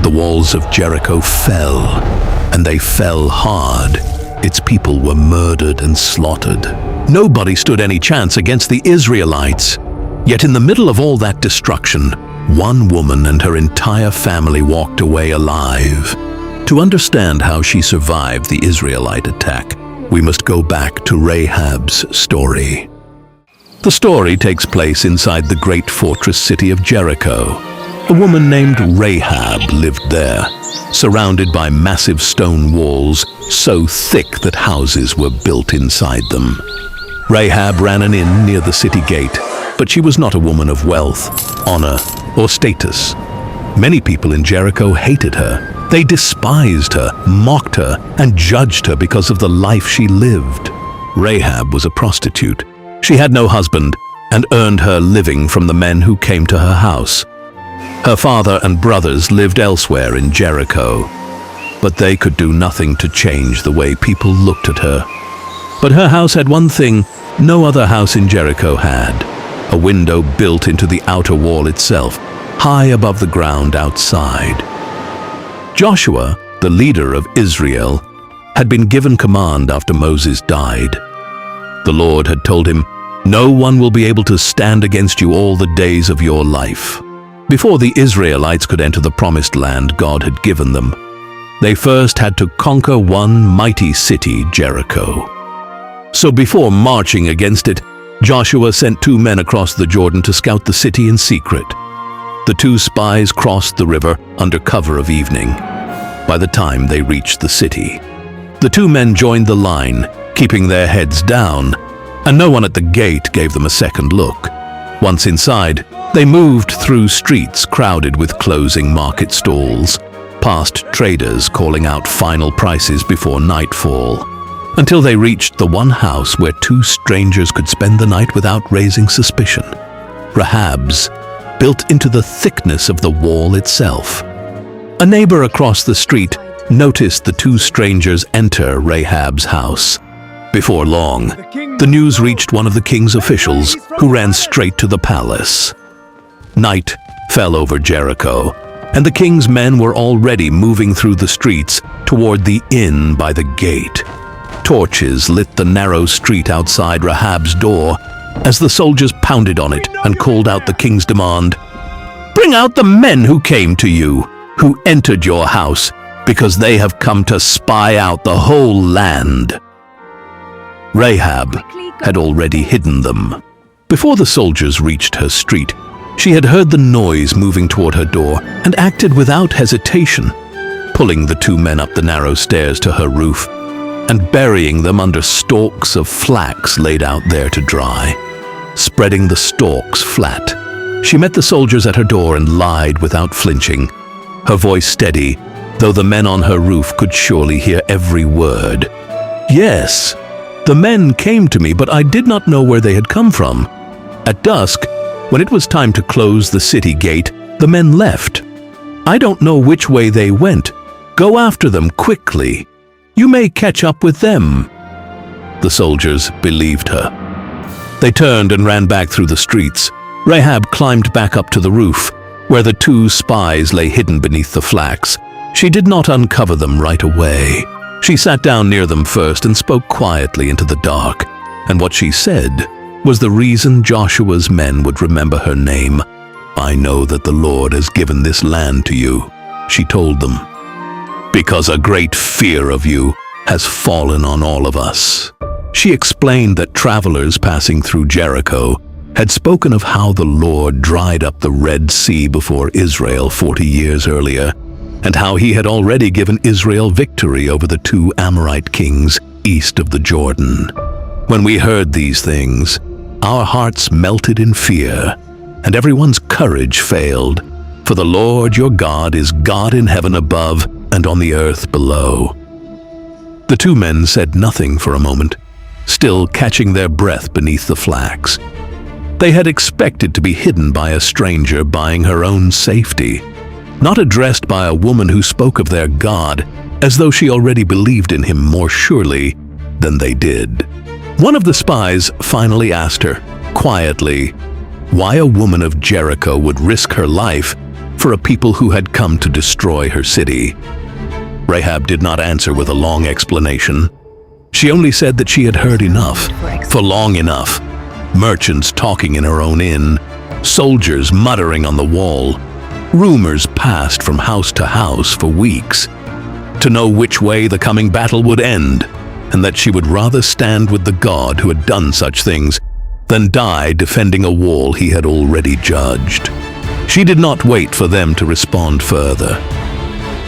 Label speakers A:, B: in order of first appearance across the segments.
A: The walls of Jericho fell, and they fell hard. Its people were murdered and slaughtered. Nobody stood any chance against the Israelites. Yet in the middle of all that destruction, one woman and her entire family walked away alive. To understand how she survived the Israelite attack, we must go back to Rahab's story. The story takes place inside the great fortress city of Jericho. A woman named Rahab lived there, surrounded by massive stone walls so thick that houses were built inside them. Rahab ran an inn near the city gate, but she was not a woman of wealth, honor, or status. Many people in Jericho hated her. They despised her, mocked her, and judged her because of the life she lived. Rahab was a prostitute. She had no husband and earned her living from the men who came to her house. Her father and brothers lived elsewhere in Jericho, but they could do nothing to change the way people looked at her. But her house had one thing no other house in Jericho had: a window built into the outer wall itself, high above the ground outside. Joshua, the leader of Israel, had been given command after Moses died. The Lord had told him, "No one will be able to stand against you all the days of your life." Before the Israelites could enter the promised land God had given them, they first had to conquer one mighty city, Jericho. So before marching against it, Joshua sent 2 men across the Jordan to scout the city in secret. The 2 spies crossed the river under cover of evening. By the time they reached the city, the 2 men joined the line, keeping their heads down, and no one at the gate gave them a second look. Once inside, they moved through streets crowded with closing market stalls, past traders calling out final prices before nightfall, until they reached the one house where 2 strangers could spend the night without raising suspicion. Rahab's, built into the thickness of the wall itself. A neighbor across the street noticed the 2 strangers enter Rahab's house. Before long, the news reached one of the king's officials, who ran straight to the palace. Night fell over Jericho, and the king's men were already moving through the streets toward the inn by the gate. Torches lit the narrow street outside Rahab's door as the soldiers pounded on it and called out the king's demand, "Bring out the men who came to you, who entered your house, because they have come to spy out the whole land." Rahab had already hidden them. Before the soldiers reached her street, she had heard the noise moving toward her door and acted without hesitation, pulling the 2 men up the narrow stairs to her roof and burying them under stalks of flax laid out there to dry. Spreading the stalks flat, she met the soldiers at her door and lied without flinching, her voice steady, though the men on her roof could surely hear every word. "Yes, the men came to me, but I did not know where they had come from. At dusk, when it was time to close the city gate, the men left. I don't know which way they went. Go after them quickly. You may catch up with them." The soldiers believed her. They turned and ran back through the streets. Rahab climbed back up to the roof, where the 2 spies lay hidden beneath the flax. She did not uncover them right away. She sat down near them first and spoke quietly into the dark, and what she said was the reason Joshua's men would remember her name. "I know that the Lord has given this land to you," she told them, "because a great fear of you has fallen on all of us." She explained that travelers passing through Jericho had spoken of how the Lord dried up the Red Sea before Israel 40 years earlier, and how he had already given Israel victory over the 2 Amorite kings east of the Jordan. When we heard these things, our hearts melted in fear, and everyone's courage failed, for the Lord your God is God in heaven above and on the earth below. The 2 men said nothing for a moment, still catching their breath beneath the flax. They had expected to be hidden by a stranger buying her own safety, not addressed by a woman who spoke of their God as though she already believed in him more surely than they did. One of the spies finally asked her, quietly, why a woman of Jericho would risk her life for a people who had come to destroy her city. Rahab did not answer with a long explanation. She only said that she had heard enough, for long enough. Merchants talking in her own inn, soldiers muttering on the wall, rumors passed from house to house for weeks, to know which way the coming battle would end, and that she would rather stand with the God who had done such things than die defending a wall he had already judged. She did not wait for them to respond further.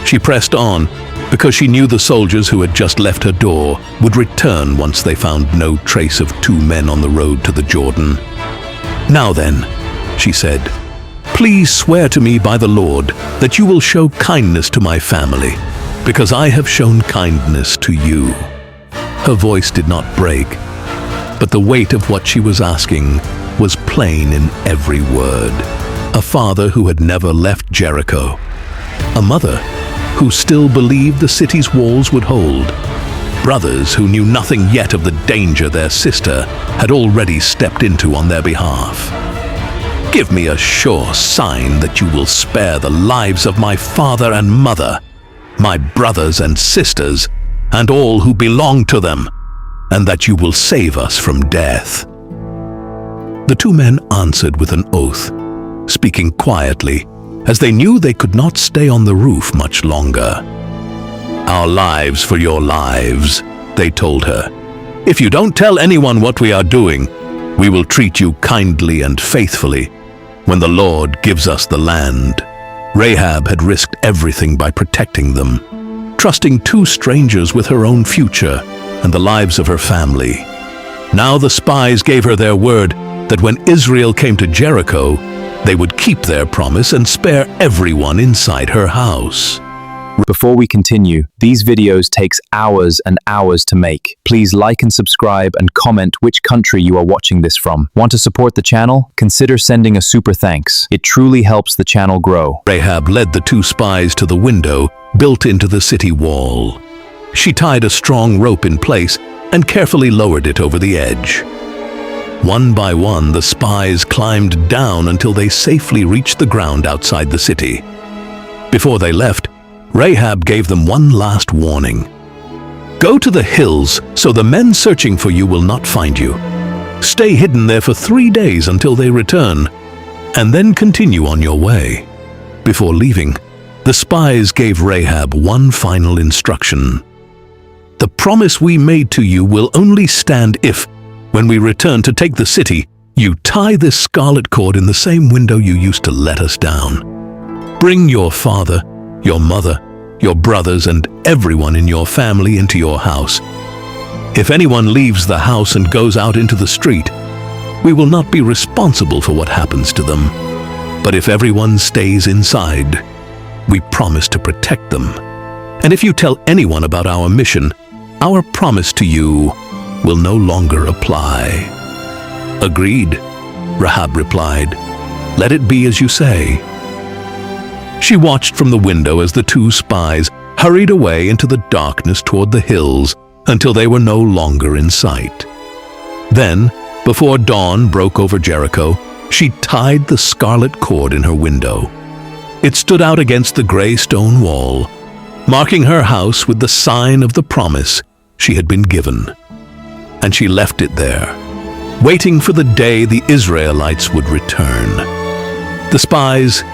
A: She pressed on because she knew the soldiers who had just left her door would return once they found no trace of two men on the road to the Jordan. "Now then," she said, "please swear to me by the Lord that you will show kindness to my family, because I have shown kindness to you." Her voice did not break, but the weight of what she was asking was plain in every word. A father who had never left Jericho. A mother who still believed the city's walls would hold. Brothers who knew nothing yet of the danger their sister had already stepped into on their behalf. "Give me a sure sign that you will spare the lives of my father and mother, my brothers and sisters, and all who belong to them, and that you will save us from death." The two men answered with an oath, speaking quietly, as they knew they could not stay on the roof much longer. "Our lives for your lives," they told her. "If you don't tell anyone what we are doing, we will treat you kindly and faithfully when the Lord gives us the land." Rahab had risked everything by protecting them, trusting two strangers with her own future and the lives of her family. Now the spies gave her their word that when Israel came to Jericho, they would keep their promise and spare everyone inside her house.
B: Before we continue, these videos takes hours and hours to make. Please like and subscribe and comment which country you are watching this from. Want to support the channel? Consider sending a super thanks. It truly helps the channel grow.
A: Rahab led the two spies to the window built into the city wall. She tied a strong rope in place and carefully lowered it over the edge. One by one, the spies climbed down until they safely reached the ground outside the city. Before they left, Rahab gave them one last warning. "Go to the hills so the men searching for you will not find you. Stay hidden there for 3 days until they return, and then continue on your way." Before leaving, the spies gave Rahab one final instruction. "The promise we made to you will only stand if, when we return to take the city, you tie this scarlet cord in the same window you used to let us down. Bring your father, your mother, your brothers, and everyone in your family into your house. If anyone leaves the house and goes out into the street, we will not be responsible for what happens to them. But if everyone stays inside, we promise to protect them. And if you tell anyone about our mission, our promise to you will no longer apply." "Agreed," Rahab replied. "Let it be as you say." She watched from the window as the two spies hurried away into the darkness toward the hills until they were no longer in sight. Then, before dawn broke over Jericho, she tied the scarlet cord in her window. It stood out against the gray stone wall, marking her house with the sign of the promise she had been given. And she left it there, waiting for the day the Israelites would return. The spies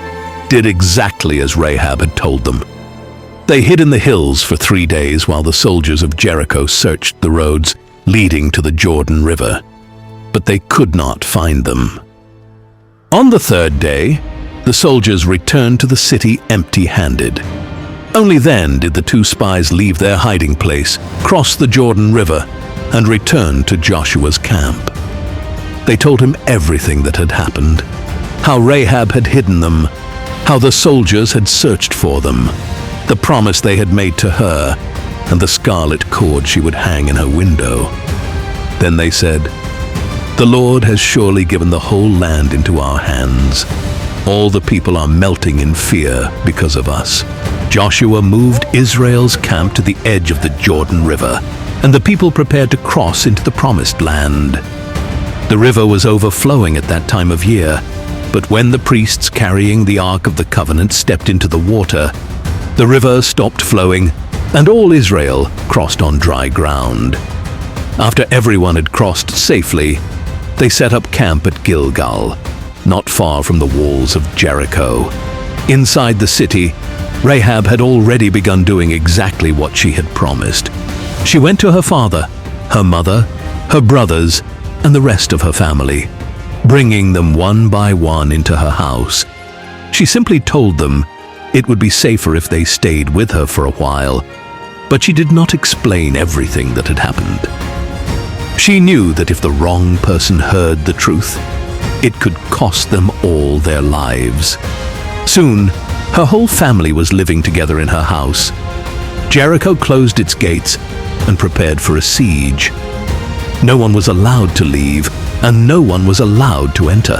A: did exactly as Rahab had told them. They hid in the hills for 3 days while the soldiers of Jericho searched the roads leading to the Jordan River, but they could not find them. On the 3rd day, the soldiers returned to the city empty-handed. Only then did the two spies leave their hiding place, cross the Jordan River, and return to Joshua's camp. They told him everything that had happened, how Rahab had hidden them, how the soldiers had searched for them, the promise they had made to her, and the scarlet cord she would hang in her window. Then they said, "The Lord has surely given the whole land into our hands. All the people are melting in fear because of us." Joshua moved Israel's camp to the edge of the Jordan River, and the people prepared to cross into the promised land. The river was overflowing at that time of year, But when the priests carrying the Ark of the Covenant stepped into the water, the river stopped flowing, and all Israel crossed on dry ground. After everyone had crossed safely, they set up camp at Gilgal, not far from the walls of Jericho. Inside the city, Rahab had already begun doing exactly what she had promised. She went to her father, her mother, her brothers, and the rest of her family, bringing them one by one into her house. She simply told them it would be safer if they stayed with her for a while, but she did not explain everything that had happened. She knew that if the wrong person heard the truth, it could cost them all their lives. Soon, her whole family was living together in her house. Jericho closed its gates and prepared for a siege. No one was allowed to leave, and no one was allowed to enter.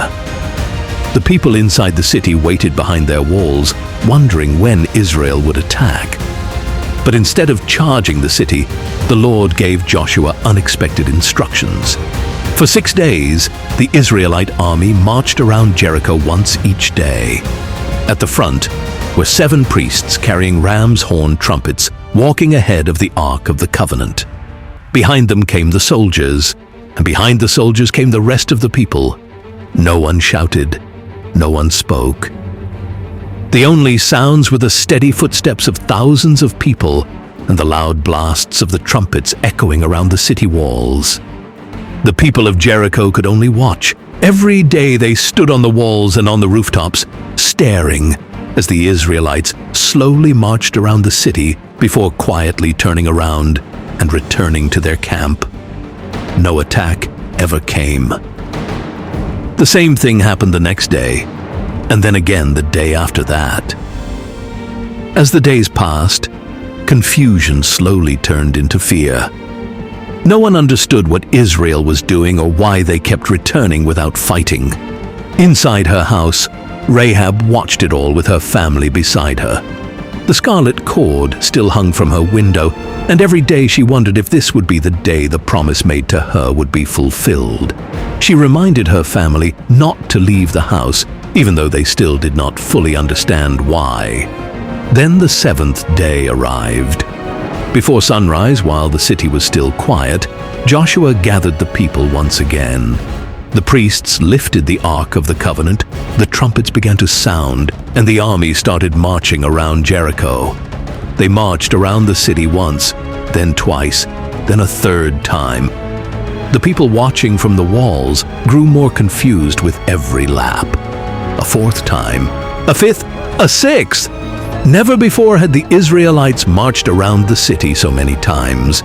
A: The people inside the city waited behind their walls, wondering when Israel would attack. But instead of charging the city, the Lord gave Joshua unexpected instructions. For 6 days, the Israelite army marched around Jericho once each day. At the front were 7 priests carrying ram's horn trumpets, walking ahead of the Ark of the Covenant. Behind them came the soldiers, and behind the soldiers came the rest of the people. No one shouted, no one spoke. The only sounds were the steady footsteps of thousands of people and the loud blasts of the trumpets echoing around the city walls. The people of Jericho could only watch. Every day they stood on the walls and on the rooftops, staring as the Israelites slowly marched around the city before quietly turning around and returning to their camp. No attack ever came. The same thing happened the next day, and then again the day after that. As the days passed, confusion slowly turned into fear. No one understood what Israel was doing or why they kept returning without fighting. Inside her house, Rahab watched it all with her family beside her. The scarlet cord still hung from her window, and every day she wondered if this would be the day the promise made to her would be fulfilled. She reminded her family not to leave the house, even though they still did not fully understand why. Then the 7th day arrived. Before sunrise, while the city was still quiet, Joshua gathered the people once again. The priests lifted the Ark of the Covenant, the trumpets began to sound, and the army started marching around Jericho. They marched around the city once, then twice, then a 3rd time. The people watching from the walls grew more confused with every lap. A 4th time, a 5th, a 6th. Never before had the Israelites marched around the city so many times.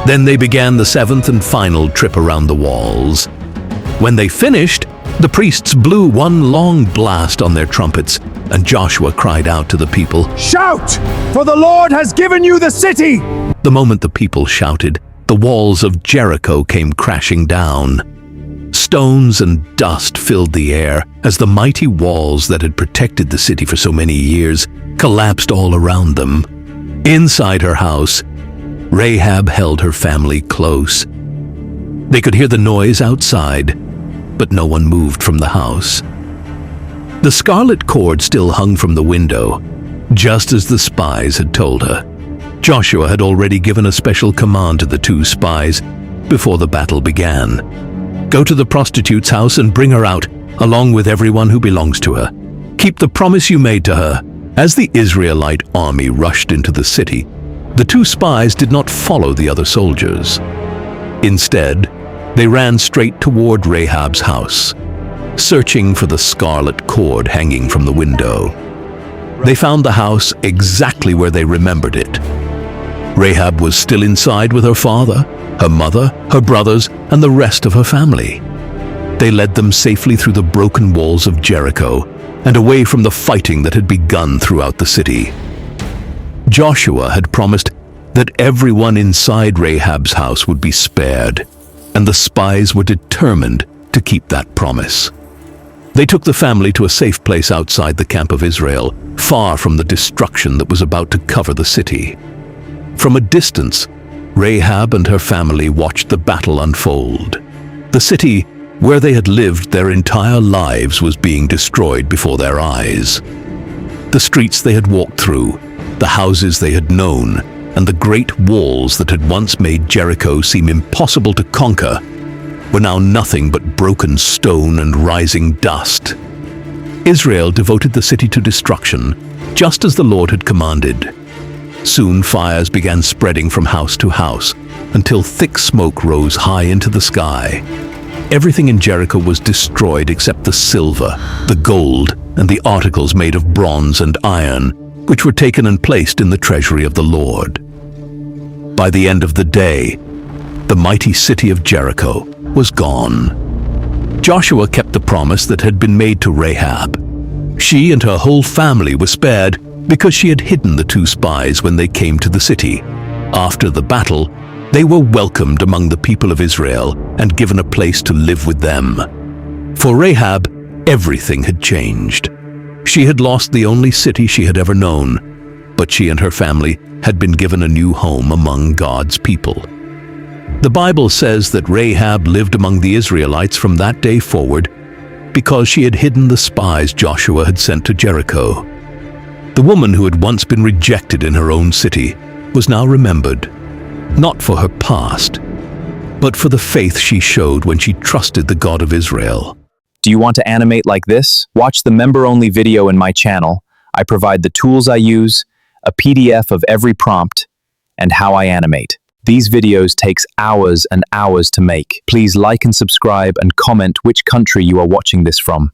A: Then they began the 7th and final trip around the walls. When they finished, the priests blew one long blast on their trumpets, and Joshua cried out to the people,
C: "Shout, for the Lord has given you the city!"
A: The moment the people shouted, the walls of Jericho came crashing down. Stones and dust filled the air as the mighty walls that had protected the city for so many years collapsed all around them. Inside her house, Rahab held her family close. They could hear the noise outside, but no one moved from the house. The scarlet cord still hung from the window, just as the spies had told her. Joshua had already given a special command to the 2 spies before the battle began. Go to the prostitute's house and bring her out, along with everyone who belongs to her. Keep the promise you made to her. As the Israelite army rushed into the city, the 2 spies did not follow the other soldiers. Instead, they ran straight toward Rahab's house, searching for the scarlet cord hanging from the window. They found the house exactly where they remembered it. Rahab was still inside with her father, her mother, her brothers, and the rest of her family. They led them safely through the broken walls of Jericho and away from the fighting that had begun throughout the city. Joshua had promised that everyone inside Rahab's house would be spared, and the spies were determined to keep that promise. They took the family to a safe place outside the camp of Israel, far from the destruction that was about to cover the city. From a distance, Rahab and her family watched the battle unfold. The city Where they had lived their entire lives was being destroyed before their eyes. The streets they had walked through, the houses they had known, and the great walls that had once made Jericho seem impossible to conquer were now nothing but broken stone and rising dust. Israel devoted the city to destruction, just as the Lord had commanded. Soon fires began spreading from house to house, until thick smoke rose high into the sky. Everything in Jericho was destroyed except the silver, the gold, and the articles made of bronze and iron, which were taken and placed in the treasury of the Lord. By the end of the day, the mighty city of Jericho was gone. Joshua kept the promise that had been made to Rahab. She and her whole family were spared because she had hidden the two spies when they came to the city. After the battle, they were welcomed among the people of Israel and given a place to live with them. For Rahab, everything had changed. She had lost the only city she had ever known, but she and her family had been given a new home among God's people. The Bible says that Rahab lived among the Israelites from that day forward because she had hidden the spies Joshua had sent to Jericho. The woman who had once been rejected in her own city was now remembered, not for her past, but for the faith she showed when she trusted the God of Israel.
B: Do you want to animate like this? Watch the member-only video in my channel. I provide the tools I use, a PDF of every prompt, and how I animate. These videos takes hours and hours to make. Please like and subscribe and comment which country you are watching this from.